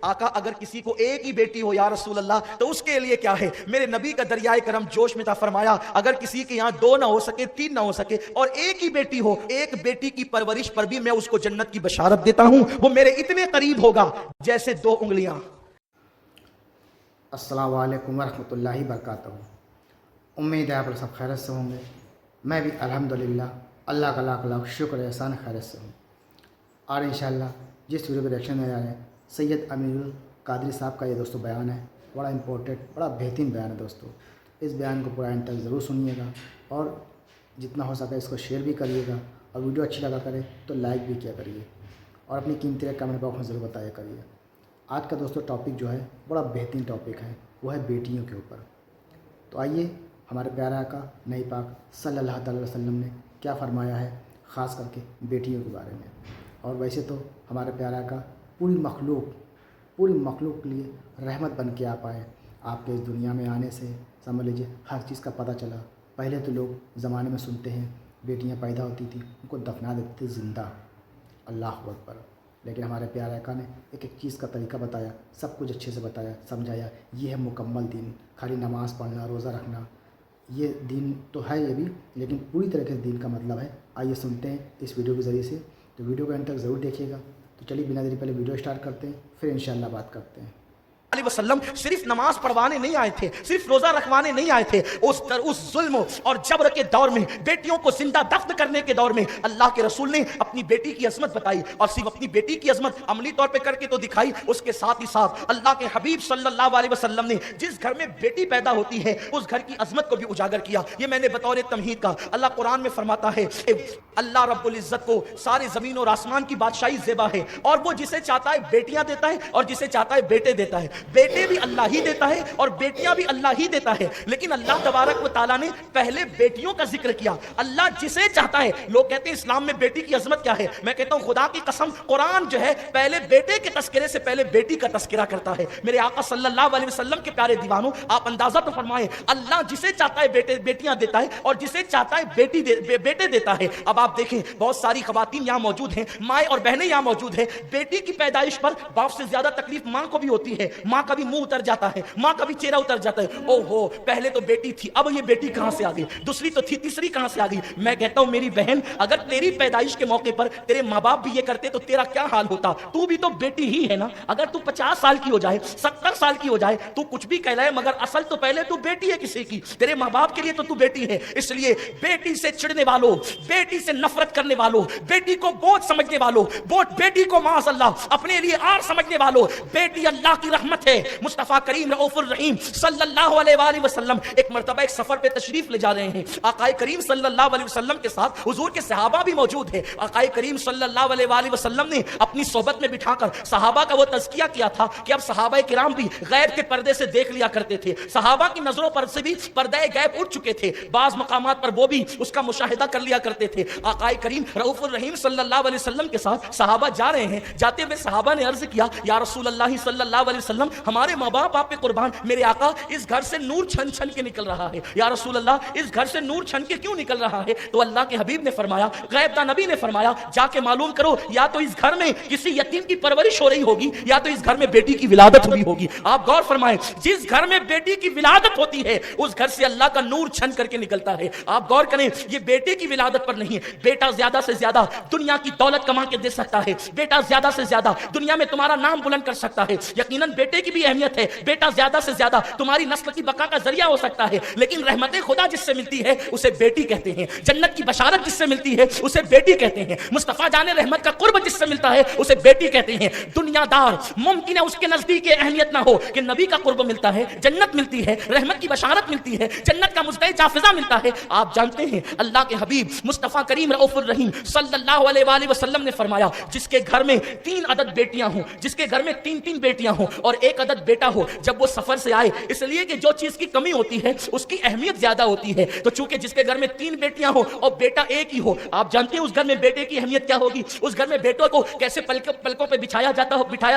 آقا اگر کسی کو ایک ہی بیٹی ہو یا رسول اللہ تو اس کے لیے کیا ہے؟ میرے نبی کا دریائے کرم جوش میں تھا، فرمایا اگر کسی کے یہاں 2 نہ ہو سکے 3 نہ ہو سکے اور ایک ہی بیٹی ہو، ایک بیٹی کی پرورش پر بھی میں اس کو جنت کی بشارت دیتا ہوں، وہ میرے اتنے قریب ہوگا جیسے 2 انگلیاں۔ السلام علیکم ورحمۃ اللہ وبرکاتہ۔ امید ہے آپ سب خیرت سے ہوں گے۔ میں بھی الحمدللہ اللہ کا لاکھ لاکھ شکر احسان خیرت سے ہوں۔ اور انشاءاللہ جس ویڈیو پہ ریئیکشن میں آ رہے ہیں سید امیر القادری صاحب کا یہ دوستو بیان ہے، بڑا امپورٹنٹ، بڑا بہترین بیان ہے دوستو۔ اس بیان کو پورا اینڈ تک ضرور سنیے گا اور جتنا ہو سکے اس کو شیئر بھی کریے گا، اور ویڈیو اچھی لگا کرے تو لائک بھی کیا کریے اور اپنی قیمتی رائے کمنٹ باکس میں ضرور بتایا کریے۔ آج کا دوستو ٹاپک جو ہے بڑا بہترین ٹاپک ہے، وہ ہے بیٹیوں کے اوپر۔ تو آئیے ہمارے پیارے آقا نبی پاک صلی اللہ تعالی وسلم نے کیا فرمایا ہے خاص کر کے بیٹیوں کے بارے میں۔ اور ویسے تو ہمارے پیارے آقا پوری مخلوق کے لیے رحمت بن کے آپ آئے۔ آپ کے اس دنیا میں آنے سے سمجھ لیجیے ہر چیز کا پتہ چلا۔ پہلے تو لوگ زمانے میں سنتے ہیں بیٹیاں پیدا ہوتی تھیں ان کو دفنا دیتے تھے زندہ، اللہ اکبر، لیکن ہمارے پیارے آقا نے ایک ایک چیز کا طریقہ بتایا، سب کچھ اچھے سے بتایا، سمجھایا۔ یہ ہے مکمل دین، خالی نماز پڑھنا روزہ رکھنا یہ دین تو ہے یہ بھی، لیکن پوری طریقے سے دین کا مطلب ہے۔ آئیے سنتے ہیں اس ویڈیو کے ذریعے سے، تو ویڈیو کو اینڈ تک ضرور دیکھیے گا۔ تو چلیے بنا دیری پہلے ویڈیو سٹارٹ کرتے ہیں، پھر انشاءاللہ بات کرتے ہیں۔ علیہ وسلم صرف نماز پڑھوانے نہیں آئے تھے، صرف روزہ رکھوانے نہیں آئے تھے، اس ظلم اور جبر کے دور میں، بیٹیوں کو زندہ دفن کرنے کے دور میں اللہ کے رسول نے اپنی بیٹی کی عظمت بتائی، اور صرف اپنی بیٹی کی عظمت عملی طور پہ کر کے تو دکھائی، اس کے ساتھ ہی ساتھ اللہ کے حبیب صلی اللہ علیہ وسلم نے جس گھر میں بیٹی پیدا ہوتی ہے اس گھر کی عظمت کو بھی اجاگر کیا۔ یہ میں نے بطور تمہید کا، اللہ قرآن میں فرماتا ہے اللہ رب العزت کو سارے زمین اور آسمان کی بادشاہی زیبا ہے، اور وہ جسے چاہتا ہے بیٹیاں دیتا ہے اور جسے چاہتا ہے بیٹے دیتا ہے۔ بیٹے بھی اللہ ہی دیتا ہے اور بیٹیاں بھی اللہ ہی دیتا ہے، لیکن اللہ تبارک و تعالیٰ نے پہلے بیٹیوں کا ذکر کیا۔ اللہ جسے چاہتا ہے، لوگ کہتے ہیں اسلام میں بیٹی کی عظمت کیا ہے، میں کہتا ہوں خدا کی قسم قرآن جو ہے پہلے بیٹے کے تذکرے سے پہلے بیٹی کا تذکرہ کرتا ہے۔ میرے آقا صلی اللہ علیہ وسلم کے پیارے دیوانوں، آپ اندازہ تو فرمائیں، اللہ جسے چاہتا ہے بیٹیاں دیتا ہے اور جسے چاہتا ہے بیٹے دیتا ہے۔ اب آپ دیکھیں بہت ساری خواتین یہاں موجود ہیں، مائیں اور بہنیں یہاں موجود ہیں، بیٹی کی پیدائش پر باپ سے زیادہ تکلیف ماں کو بھی ہوتی ہے، ماں کا بھی منہ اتر جاتا ہے، ماں کا بھی چہرہ اتر جاتا ہے، او ہو پہلے تو بیٹی تھی اب یہ بیٹی کہاں سے آ گئی، دوسری تو تھی تیسری کہاں سے آ گئی۔ میں کہتا ہوں میری بہن اگر تیری پیدائش کے موقع پر تیرے ماں باپ بھی یہ کرتے تو تیرا کیا حال ہوتا، تو بھی تو بیٹی ہی ہے نا۔ اگر تو 50 سال کی ہو جائے 70 سال کی ہو جائے تو کچھ بھی کہلائے، مگر اصل تو پہلے تو بیٹی ہے کسی کی، تیرے ماں باپ کے لیے تو بیٹی ہے۔ اس لیے بیٹی سے چڑھنے والوں، بیٹی سے نفرت کرنے والوں، بیٹی کو بوجھ سمجھنے والوں، بیٹی کو معاذ اللہ اپنے لیے آر سمجھنے والوں، بیٹی اللہ کی رحمت ہے۔ مصطفیٰ کریم رؤوف الرحیم صلی اللہ علیہ وآلہ وسلم ایک مرتبہ ایک سفر پہ تشریف لے جا رہے ہیں، آقا کریم صلی اللہ علیہ وسلم کے ساتھ حضور کے صحابہ بھی موجود ہیں۔ آقا کریم صلی اللہ علیہ وآلہ وسلم نے اپنی صحبت میں بٹھا کر صحابہ کا وہ تزکیہ کیا تھا کہ اب صحابہ کرام بھی غیب کے پردے سے دیکھ لیا کرتے تھے، صحابہ کی نظروں پر سے بھی پردے غیب اٹھ چکے تھے، بعض مقامات پر وہ بھی اس کا مشاہدہ کر لیا کرتے تھے۔ آقا کریم رؤوف الرحیم صلی اللہ علیہ وسلم کے ساتھ صحابہ جا رہے ہیں، جاتے ہوئے صحابہ نے عرض کیا یا رسول اللہ صلی اللہ علیہ وسلم ہمارے ماں باپ آپ پہ قربان، میرے آقا اس گھر سے نور چھن چھن کے نکل رہا ہے، یا رسول اللہ اس گھر سے نور چھن کے کیوں نکل رہا ہے؟ تو اللہ کے حبیب نے فرمایا، غیب داں نبی نے فرمایا جا کے معلوم کرو یا تو اس گھر میں کسی یتیم کی پرورش ہو رہی ہوگی یا تو اس گھر میں بیٹی کی ولادت ہوئی ہوگی۔ آپ غور فرمائیں، جس گھر میں بیٹی کی ولادت ہوتی ہے اس گھر سے اللہ کا نور چھن کر کے نکلتا ہے۔ آپ غور کریں، یہ بیٹے کی ولادت پر نہیں ہے، بیٹا زیادہ سے زیادہ دنیا کی دولت کما کے دے سکتا ہے، بیٹا زیادہ سے زیادہ دنیا میں تمہارا نام بلند کر سکتا ہے، یقیناً بیٹے کی بھی اہمیت ہے، بیٹا زیادہ سے زیادہ تمہاری نسل کی بقا کا ذریعہ ہو سکتا ہے، لیکن رحمت خدا جس سے ملتی ہے اسے بیٹی کہتے ہیں، جنت کی بشارت جس سے ملتی ہے اسے بیٹی کہتے ہیں، مصطفیٰ جان رحمت کا قرب جس سے ملتا ہے اسے بیٹی کہتے ہیں۔ دنیا دار ممکن ہے اس کے نزدیک یہ اہمیت نہ ہو کہ نبی کا قرب ملتا ہے، جنت ملتی ہے، رحمت کی بشارت ملتی ہے، جنت کا مزدہ جافزہ ملتا ہے۔ آپ جانتے ہیں اللہ کے حبیب مصطفیٰ کریم رؤوف الرحیم صلی اللہ علیہ وآلہ وسلم نے فرمایا جس کے گھر میں 3 عدد بیٹیاں ہوں، جس کے گھر میں 3 بیٹیاں ہوں اور 1 عدد بیٹا ہو، جب وہ سفر سے آئے، اس لیے کہ جو چیز کی کمی ہوتی ہے اس کی اہمیت زیادہ ہوتی ہے، تو چونکہ جس کے گھر میں 3 بیٹیاں ہو اور بیٹا ایک ہی ہو، آپ جانتے ہیں اس گھر میں بیٹے کی اہمیت کیا ہوگی، اس گھر میں بیٹوں کو کیسے پلکوں پہ بٹھایا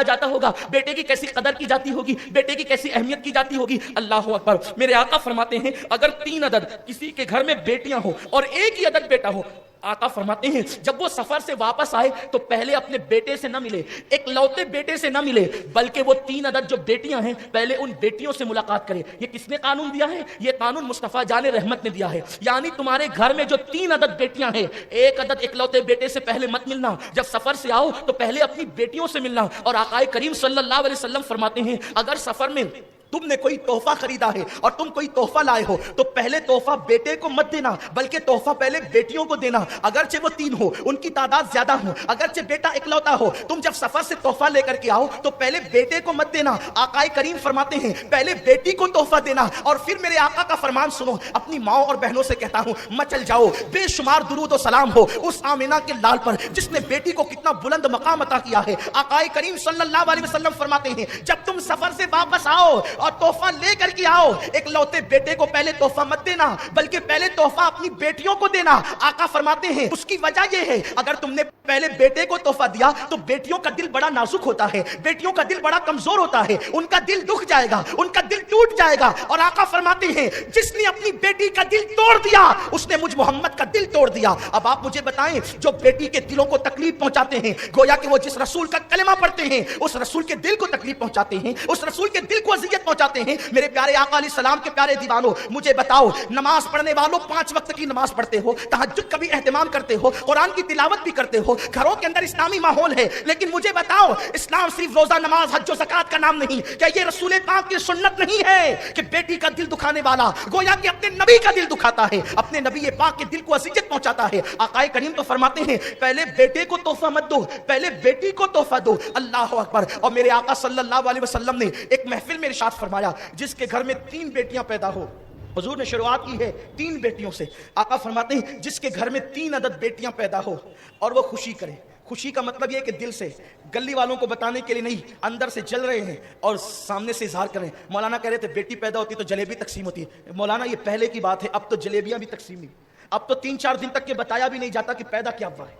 جاتا ہوگا، بیٹے کی کیسی قدر کی جاتی ہوگی، بیٹے کی کیسی اہمیت کی جاتی ہوگی۔ اللہ اکبر، میرے آقا فرماتے ہیں اگر 3 عدد کسی کے گھر میں بیٹیاں ہو اور 1 ہی عدد بیٹا ہو، आका फरमाते हैं जब वो सफर से वापस आए तो पहले अपने बेटे से न मिले, एक लौते बेटे से न मिले, बल्कि वो 3 अदद जो बेटियां हैं पहले उन बेटियों से मुलाकात करे। ये किसने कानून दिया है? ये कानून मुस्तफा जाने रहमत ने दिया है। यानी तुम्हारे घर में जो 3 अदद बेटियां हैं, एक अदद इकलौते बेटे से पहले मत मिलना, जब सफर से आओ तो पहले अपनी बेटियों से मिलना। और आकाए करीम सल्लल्लाहु अलैहि वसल्लम फरमाते हैं अगर सफर में तुमने कोई तोहफा खरीदा है और तुम कोई तोहफा लाए हो तो पहले तोहफा बेटे को मत देना, बल्कि तोहफा पहले बेटियों को देना। अगरचे वो 3 हो, उनकी तादाद ज्यादा हो, अगरचे बेटा इकलौता हो, तुम जब सफर से तोहफा लेकर के आओ तो पहले बेटे को मत देना। आकाए करीम फरमाते हैं पहले बेटी को तोहफा देना। और फिर मेरे आका का फरमान सुनो, अपनी माओ और बहनों से कहता हूं मचल जाओ, बेशुमार दुरूद और सलाम हो उस आमिना के लाल पर जिसने बेटी को कितना बुलंद मकाम अता किया है। आकाए करीम सल्लल्लाहु अलैहि वसल्लम फरमाते हैं जब तुम सफर से वापस आओ और तोहफा लेकर के आओ, एक लौते बेटे को पहले तोहफा मत देना, बल्कि पहले तोहफा अपनी बेटियों को देना। आका फरमाते हैं उसकी वजह यह है अगर तुमने पहले बेटे को तोहफा दिया तो बेटियों का दिल बड़ा नाजुक होता है, बेटियों का दिल बड़ा कमजोर होता है, उनका दिल दुख जाएगा, उनका दिल टूट जाएगा। और आका फरमाते हैं जिसने अपनी बेटी का दिल तोड़ दिया उसने मुझ मोहम्मद का दिल तोड़ दिया। अब आप मुझे बताएं जो बेटी के दिलों को तकलीफ पहुंचाते हैं, गोया कि वो जिस रसूल का कलमा पढ़ते हैं उस रसूल के दिल को तकलीफ पहुंचाते हैं, उस रसूल के दिल को अजियत पहुंचाते हैं। मेरे प्यारे आका अलैहि सलाम के प्यारे दीवानों, मुझे बताओ नमाज पढ़ने वालों 5 वक्त की नमाज पढ़ते हो, तहज्जुद का भी एहतमाम करते हो, कुरान की तिलावत भी करते हो, घरों के अंदर इस्लामी माहौल है, लेकिन मुझे बताओ इस्लाम सिर्फ रोजा नमाज हज और ज़कात का नाम नहीं, क्या ये रसूल पाक की सुन्नत नहीं है कि बेटी का दिल दुखाने वाला गोया कि अपने नबी का दिल दुखाता है, अपने नबी पाक के दिल को अज़ियत पहुंचाता है। आकाए करीम तो फरमाते हैं पहले बेटे को तोहफा मत दो, पहले बेटी को तोहफा दो। अल्लाह अकबर। और मेरे आका सल्लल्लाहु अलैहि वसल्लम ने एक महफिल में इरशाद फरमाया जिसके घर में 3 बेटियां पैदा हो, हुजूर ने शुरुआत की है 3 बेटियों से। आका फरमाते हैं जिसके घर में 3 अदद बेटियां पैदा हो और वो खुशी करे। खुशी का मतलब ये कि दिल से, गली वालों को बताने के लिए नहीं, अंदर से जल रहे हैं और सामने से इजहार करें। मौलाना कह रहे थे बेटी पैदा होती तो जलेबी तकसीम होती है। मौलाना ये पहले की बात है, अब तो जलेबियां भी तकसीम नहीं, अब तो 3-4 दिन तक के बताया भी नहीं जाता कि पैदा क्या हुआ है,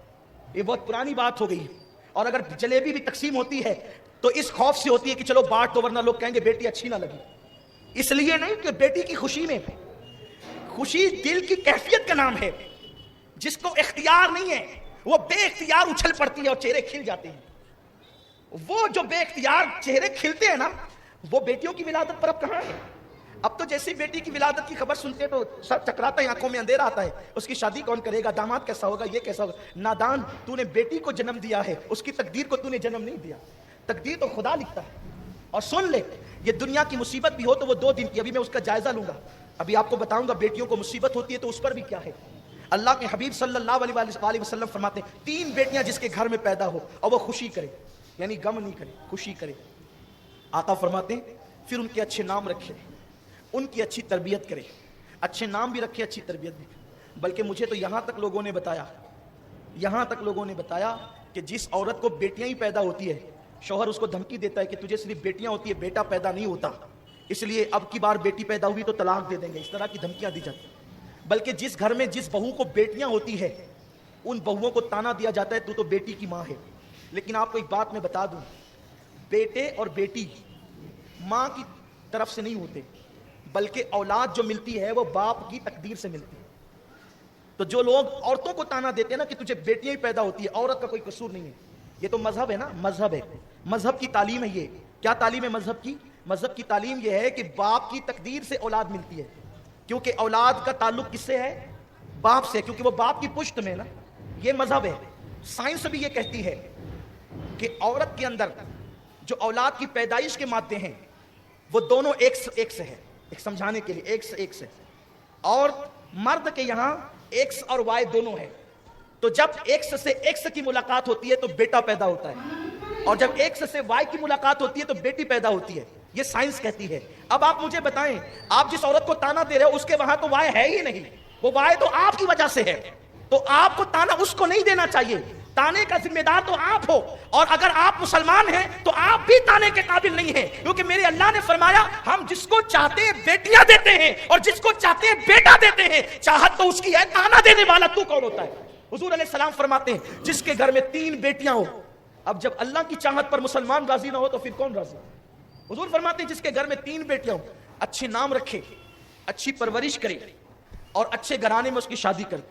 ये बहुत पुरानी बात हो गई। और अगर जलेबी भी तकसीम होती है तो इस खौफ से होती है कि चलो बांट दो वरना लोग कहेंगे बेटी अच्छी ना लगी, इसलिए नहीं कि बेटी की खुशी में, खुशी दिल की कैफियत का नाम है। जिसको इख्तियार नहीं है वो बेइख्तियार उछल पड़ती है और चेहरे खिल जाते हैं। वो जो बेइख्तियार चेहरे खिलते हैं ना, वो बेटियों की विलादत पर अब कहां है। अब तो जैसी बेटी की विलादत की खबर सुनते हैं तो सर चकराता है, आंखों में अंधेरा आता है, उसकी शादी कौन करेगा, दामाद कैसा होगा, ये कैसा होगा। नादान, तूने बेटी को जन्म दिया है, उसकी तकदीर को तूने जन्म नहीं दिया, तकदीर तो खुदा लिखता है। और सुन ले, ये दुनिया की मुसीबत भी हो तो वो 2 दिन की, अभी मैं उसका जायजा लूंगा, अभी आपको बताऊंगा बेटियों को मुसीबत होती है तो उस पर भी क्या है। अल्लाह के हबीब सल्लल्लाहु अलैहि वसल्लम फरमाते हैं 3 बेटियां जिसके घर में पैदा हो और वो खुशी करे, यानी गम नहीं करे, खुशी करे। आका फरमाते हैं फिर उनके अच्छे नाम रखे, उनकी अच्छी तरबियत करे, अच्छे नाम भी रखे, अच्छी तरबियत भी करे। बल्कि मुझे तो यहां तक लोगों ने बताया, यहां तक लोगों ने बताया कि जिस औरत को बेटियां ही पैदा होती है, शौहर उसको धमकी देता है कि तुझे सिर्फ बेटियां होती है, बेटा पैदा नहीं होता, इसलिए अब की बार बेटी पैदा हुई तो तलाक दे देंगे, इस तरह की धमकियां दी जाती। बल्कि जिस घर में जिस बहू को बेटियां होती है उन बहुओं को ताना दिया जाता है तू तो बेटी की मां है। लेकिन आपको एक बात मैं बता दूं, बेटे और बेटी मां की तरफ से नहीं होते, बल्कि औलाद जो मिलती है वो बाप की तकदीर से मिलती है। तो जो लोग औरतों को ताना देते हैं ना कि तुझे बेटियां ही पैदा होती है, औरत का कोई कसूर नहीं है, ये तो मजहब है ना, मजहब है, मजहब की तालीम है। ये क्या तालीम है मजहब की? मजहब की तालीम ये है कि बाप की तकदीर से औलाद मिलती है, क्योंकि औलाद का ताल्लुक किससे है? बाप से, क्योंकि वो बाप की पुश्त में ना, ये मजहब है। साइंस भी ये कहती है कि औरत के अंदर जो औलाद की पैदाइश के मादे हैं वो दोनों एक से है, एक समझाने के लिए एक से, और मर्द के यहां एक्स और वाई दोनों है। तो जब एक्स से एक्स की मुलाकात होती है तो बेटा पैदा होता है, और जब एक्स से वाई की मुलाकात होती है तो बेटी पैदा होती है, ये साइंस कहती है। अब आप मुझे बताएं, आप जिस औरत को ताना दे रहे हो उसके वहां तो वाई है ही नहीं, वो वाई तो आपकी वजह से है, तो आपको ताना उसको नहीं देना चाहिए, ताने का जिम्मेदार तो आप हो। और अगर आप मुसलमान हैं तो आप भी ताने के काबिल नहीं हैं, क्योंकि मेरे अल्लाह ने फरमाया हम जिसको चाहते हैं बेटियां देते हैं और जिसको चाहते हैं बेटा देते हैं। चाहत तो उसकी है, ताना देने वाला तू कौन होता है? हुजूर अलैहि सलाम फरमाते हैं जिसके घर में 3 बेटियां हो। अब जब अल्लाह की चाहत पर मुसलमान राजी ना हो तो फिर कौन राजी? हुजूर फरमाते हैं जिसके घर में 3 बेटियां हो, अच्छे नाम रखे, अच्छी परवरिश करे और अच्छे घराने में उसकी शादी करे।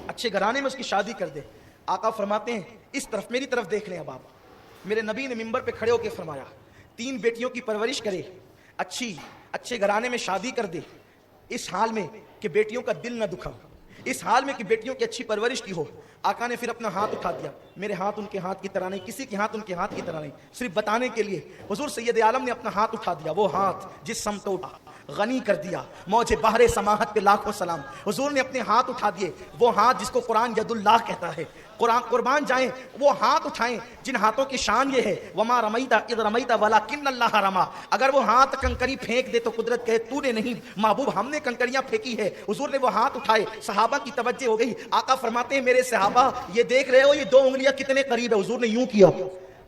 अच्छे घराने में उसकी शादी कर दे। आका फरमाते हैं इस तरफ मेरी तरफ देख लें। अब आप, मेरे नबी ने मिंबर पे खड़े होकर फरमाया 3 बेटियों की परवरिश करे, अच्छे घराने में शादी कर दे, इस हाल में कि बेटियों का दिल न दुखा, इस हाल में कि बेटियों की अच्छी परवरिश की हो। आका ने फिर अपना हाथ उठा दिया, मेरे हाथ उनके हाथ की तरह नहीं, किसी के हाथ उनके हाथ की तरह नहीं, सिर्फ बताने के लिए हुजूर सैयद आलम ने अपना हाथ उठा दिया, वो हाथ जिस समत उठा गनी कर दिया, मौजे बहरे समाहत पे लाखों सलाम। हुजूर ने अपने हाथ उठा दिए, वो हाथ जिसको कुरान यदुल्लाह कहता है, कुर्बान जाएं वो हाथ उठाएं जिन हाथों की शान ये है वमा रमैता इद रमैता वलाकिन्नल्लाह रमा। अगर वो हाथ कंकरी फेंक दे तो कुदरत कहे तूने नहीं महबूब हमने कंकरियां फेंकी है। हुजूर ने वो हाथ उठाए, सहाबा की तवज्जो हो गई। आका फरमाते हैं मेरे सहाबा ये देख रहे हो ये 2 उंगलियां कितने करीब है। हुजूर ने यूं किया,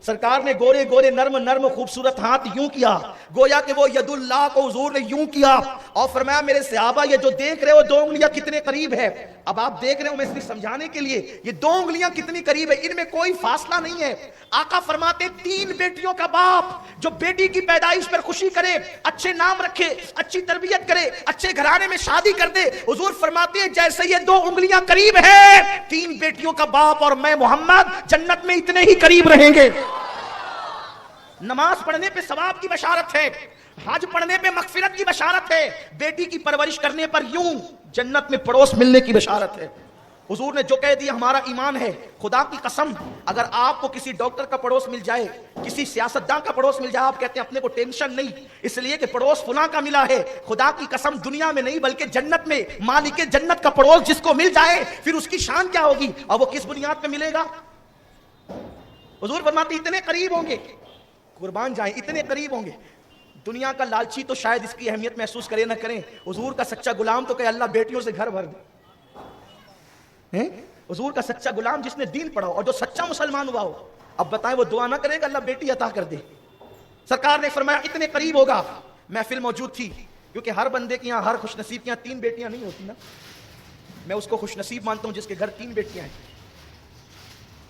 सरकार ने गोरे गोरे नर्म नर्म खूबसूरत हाथ यूं किया, गोया कि वो यदुल्लाह को हुजूर ने यूं किया और फरमाया मेरे सहाबा ये जो देख रहे हो 2 उंगलियां कितने करीब है। अब आप देख रहे हो, मैं सिर्फ समझाने के लिए, ये 2 उंगलियां कितनी करीब है, इनमें कोई फासला नहीं है। आका फरमाते 3 बेटियों का बाप जो बेटी की पैदाइश पर खुशी करे, अच्छे नाम रखे, अच्छी तरबियत करे, अच्छे घराने में शादी कर दे, हुजूर फरमाते हैं जैसे ये 2 उंगलियां करीब है, 3 बेटियों का बाप और मैं मोहम्मद जन्नत में इतने ही करीब रहेंगे। नमाज पढ़ने पे सवाब की बशारत है, हज पढ़ने पे मगफिरत की बशारत है, बेटी की परवरिश करने पर यूं जन्नत में पड़ोस मिलने की बशारत है। हुजूर ने जो कह दिया हमारा ईमान है। खुदा की कसम अगर आपको किसी डॉक्टर का पड़ोस मिल जाए, किसी सियासतदान का पड़ोस मिल जाए, आप कहते हैं अपने को टेंशन नहीं इसलिए कि पड़ोस फुला का मिला है। खुदा की कसम दुनिया में नहीं बल्कि जन्नत में मालिक जन्नत का पड़ोस जिसको मिल जाए फिर उसकी शान क्या होगी और वो किस बुनियाद पे मिलेगा। हुजूर फरमाते इतने करीब होंगे, कुर्बान जाएं इतने करीब होंगे। दुनिया का लालची तो शायद इसकी अहमियत महसूस करे ना करें, हुजूर का सच्चा गुलाम तो कहे अल्लाह बेटियों से घर भर दे। हुजूर का सच्चा गुलाम जिसने दीन पढ़ा और जो सच्चा मुसलमान हुआ हो, अब बताएं वो दुआ ना करेगा अल्लाह बेटी अता कर दे। सरकार ने फरमाया इतने करीब होगा। महफिल मौजूद थी, क्योंकि हर बंदे के यहाँ, हर खुशनसीब के यहाँ 3 बेटियां नहीं होती ना। मैं उसको खुशनसीब मानता हूं जिसके घर 3 बेटियां हैं।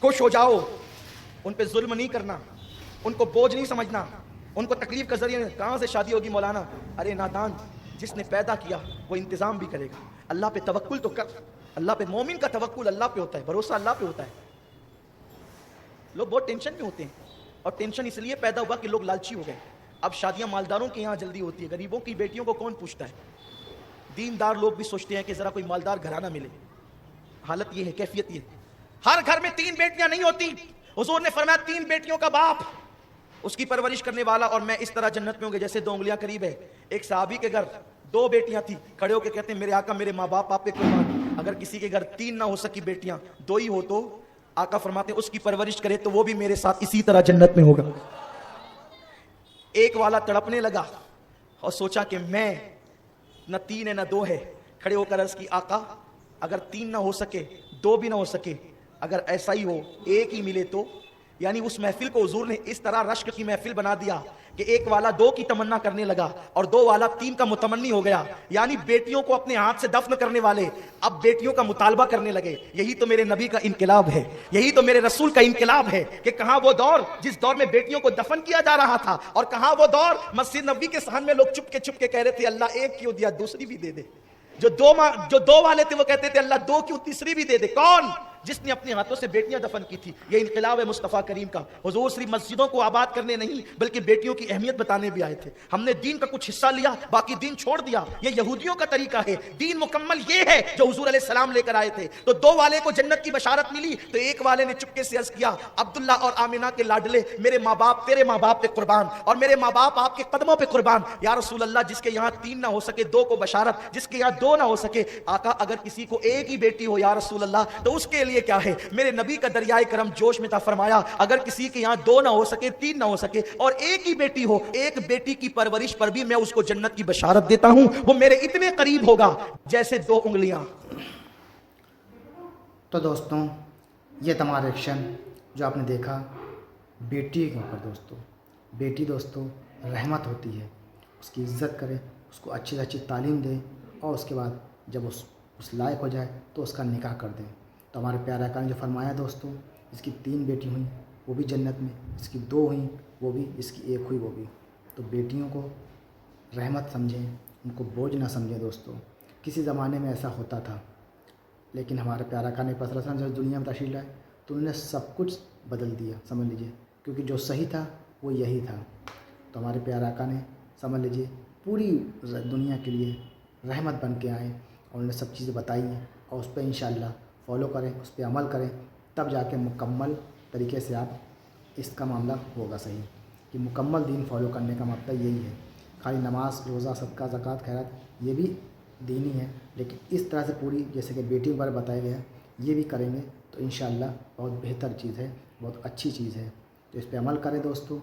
खुश हो जाओ, उन पे जुल्म नहीं करना, उनको बोझ नहीं समझना, उनको तकलीफ का जरिए। कहां से शादी होगी मौलाना? अरे नादान, जिसने पैदा किया वो इंतजाम भी करेगा। अल्लाह पे तवक्कुल तो कर, अल्लाह पे, मोमिन का तवक्कुल अल्लाह पे होता है, भरोसा अल्लाह पे होता है। लोग बहुत टेंशन में होते हैं और टेंशन इसलिए पैदा हुआ कि लोग लालची हो गए। अब शादियां मालदारों के यहाँ जल्दी होती है, गरीबों की बेटियों को कौन पूछता है। दीनदार लोग भी सोचते हैं कि जरा कोई मालदार घराना मिले। हालत ये है, कैफियत ये। हर घर में 3 बेटियां नहीं होती। हुजूर ने फरमाया 3 बेटियों का बाप, उसकी परवरिश करने वाला और मैं इस तरह जन्नत में होंगे जैसे 2 उंगलियां करीब है। एक सहाबी के घर 2 बेटियां थी, खड़े होकर कहते हैं मेरे आका मेरे माँ बाप आप पे कुर्बान, अगर किसी के घर 3 ना हो सकी बेटियां 2 ही हो तो आका फरमाते हैं उसकी परवरिश करे तो वो भी मेरे साथ इसी तरह जन्नत में होगा। एक वाला तड़पने लगा और सोचा कि मैं न 3 है न 2 है। खड़े होकर अर्ज की आका अगर 3 ना हो सके 2 भी ना हो सके, अगर ऐसा ही हो 1 ही मिले तो। यानी उस महफिल को हुजूर ने इस तरह रश्क की महफिल बना दिया कि एक वाला 2 की तमन्ना करने लगा और 2 वाला 3 का मुतमन्नी हो गया। यानी बेटियों को अपने हाथ से दफन करने वाले अब बेटियों का मुतालबा करने लगे। यही तो मेरे नबी का इनकलाब है, यही तो मेरे रसूल का इनकलाब है कि कहां वो दौर जिस दौर में बेटियों को दफन किया जा रहा था और कहां वो दौर मस्जिद नबी के सहन में लोग चुपके कह रहे थे अल्लाह 1 क्यों दिया, दूसरी भी दे दे। जो 2 वाले थे वो कहते थे अल्लाह 2 क्यों, तीसरी भी दे दे। कौन? जिसने अपने हाथों से बेटियां दफन की थी। ये इनकलाब है मुस्तफ़ा करीम का। हुजूर सिर्फ मस्जिदों को आबाद करने नहीं बल्कि बेटियों की अहमियत बताने भी आए थे। हमने दीन का कुछ हिस्सा लिया, बाकी दीन छोड़ दिया। ये यहूदियों का तरीका है। दीन मुकम्मल ये है जो हुजूर अलैहिस्सलाम लेकर आए थे। तो 2 वाले को जन्नत की बशारत मिली तो एक वाले ने चुपके से अर्ज किया अब्दुल्ला और आमिना के लाडले, मेरे माँ बाप तेरे माँ बाप पे कुर्बान और मेरे माँ बाप आपके कदमों पे कुर्बान। या रसूल अल्लाह जिसके यहाँ 3 ना हो सके 2 को बशारत, जिसके यहाँ 2 ना हो सके आका अगर किसी को 1 ही बेटी हो या रसूल अल्लाह तो उसके लिए क्या है। मेरे नबी का दरियाए करम जोश में था, फरमाया अगर किसी के यहाँ 2 ना हो सके 3 ना हो सके और 1 ही बेटी हो, 1 बेटी की परवरिश पर भी मैं उसको जन्नत की बशारत देता हूं, वो मेरे इतने करीब होगा जैसे 2 उंगलियां। तो दोस्तों ये तमाम रिएक्शन जो आपने देखा बेटी के ऊपर। बेटी दोस्तों रहमत होती है, उसकी इज्जत करें, उसको अच्छी से अच्छी तालीम दें और उसके बाद जब उस लायक हो जाए तो उसका निकाह कर दें। तो हमारे प्यारे आका ने जो फरमाया दोस्तों, इसकी 3 बेटी हुई वो भी जन्नत में, इसकी 2 हुई वो भी, इसकी 1 हुई वो भी। तो बेटियों को रहमत समझें, उनको बोझ ना समझें दोस्तों। किसी ज़माने में ऐसा होता था لیکن ہمارے پیارا آقا نے پاک جو دنیا میں تشریف لائے تو انہوں نے سب کچھ بدل دیا، سمجھ لیجئے، کیونکہ جو صحیح تھا وہ یہی تھا۔ تو ہمارے پیارا آقا نے سمجھ لیجئے پوری دنیا کے لیے رحمت بن کے آئے، اور انہوں نے سب چیزیں بتائی ہیں، اور اس پہ انشاءاللہ فالو کریں، اس پہ عمل کریں، تب جا کے مکمل طریقے سے آپ اس کا معاملہ ہوگا صحیح، کہ مکمل دین فالو کرنے کا مطلب یہی ہے۔ خالی نماز، روزہ، صدقہ، زکوٰۃ، خیرات یہ بھی دینی ہے، لیکن اس طرح سے پوری جیسے کہ بیٹی کے بارے بتایا گیا ہے یہ بھی کریں گے تو انشاءاللہ بہت بہتر چیز ہے، بہت اچھی چیز ہے۔ تو اس پہ عمل کریں دوستو،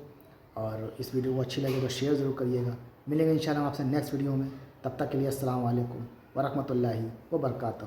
اور اس ویڈیو کو اچھی لگے تو شیئر ضرور کریے گا۔ ملیں گے انشاءاللہ ہم آپ سے نیکسٹ ویڈیو میں، تب تک کے لیے السلام علیکم ورحمۃ اللہ وبرکاتہ۔